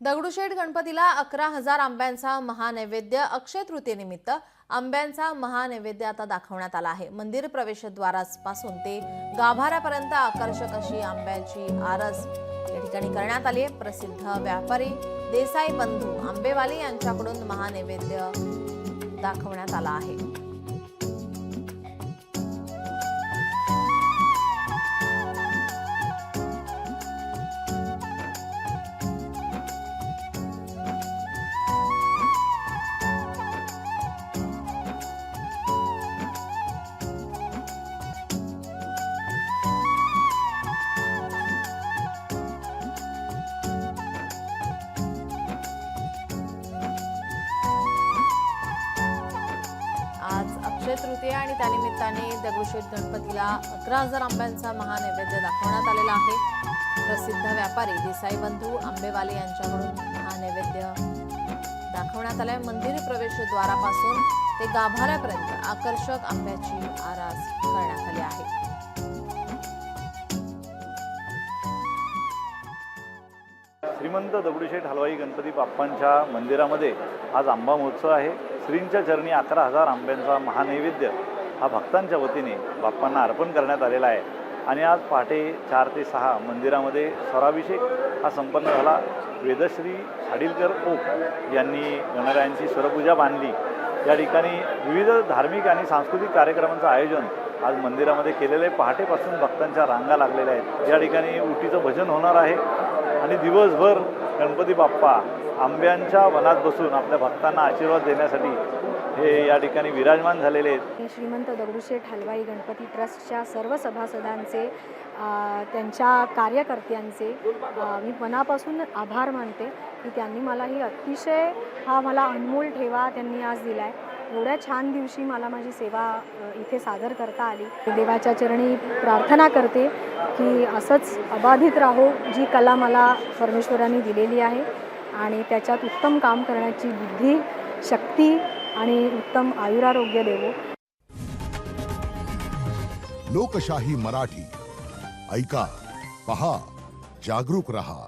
दगडूशेठ गणपतीला 11,000 आंब्यांचा महानैवेद्य अक्षय तृतीयेनिमित्त आंब्यांचा महानैवेद्य आता दाखवण्यात आला आहे। मंदिर प्रवेशद्वारापासून ते गाभाऱ्यापर्यंत आकर्षक अशी आंब्याची आरस या ठिकाणी करण्यात आली आहे। प्रसिद्ध व्यापारी देसाई बंधू आंबेवाले यांच्याकडून महानैवेद्य दाखवण्यात आला आहे। आज अक्षय तृतीया आणि त्यानिमित्ताने दगडूशेठ गणपतीला 11,000 आंब्यांचा महानैवेद्य दाखवण्यात आलेला आहे। प्रसिद्ध व्यापारी देसाई बंधू आंबेवाले यांच्याकडून महानैवेद्य दाखवण्यात आलाय। मंदिर प्रवेशद्वारापासून ते गाभाऱ्यापर्यंत आकर्षक आंब्याची आरास करण्यात आली आहे। श्रीमंत दगडूशेठ हलवाई गणपती बाप्पांच्या मंदिरामध्ये आज आंबा महोत्सव आहे। श्रींच्या चरणी 11,000 आंब्यांचा महानैवेद्य हा भक्तांच्या वतीने बाप्पांना अर्पण करण्यात आलेला आहे। आणि आज पहाटे 4 ते 6 मंदिरामध्ये स्वराभिषेक हा संपन्न झाला। वेदश्री हाडीलकर ओक यांनी गणरायांची स्वरपूजा बांधली। या ठिकाणी विविध धार्मिक आणि सांस्कृतिक कार्यक्रमांचं आयोजन आज मंदिरामध्ये केलेलं आहे। पहाटेपासून भक्तांच्या रांगा लागलेल्या आहेत। या ठिकाणी उटीचं भजन होणार आहे आणि दिवसभर गणपती बाप्पा आंब्यांच्या वनात बसून आपल्या भक्तांना आशीर्वाद देण्यासाठी हे या ठिकाणी विराजमान झालेले आहेत। श्रीमंत दगडूशेठ हलवाई गणपती ट्रस्टच्या सर्व सभासदांचे त्यांच्या कार्यकर्त्यांचे मी मनापासून आभार मानते की त्यांनी मला ही अतिशय मला अनमोल ठेवा त्यांनी आज दिला आहे। एवढ्या छान दिवशी मला माझी सेवा इथे सादर करता आली। देवाच्या चरणी प्रार्थना करते की असंच अबाधित राहो, जी कला मला परमेश्वराने दिलेली आहे आणि त्याच्यात उत्तम काम करण्याची बुद्धी, शक्ती आणि उत्तम आयुरारोग्य देवो। लोकशाही मराठी ऐका, पहा, जागरूक रहा।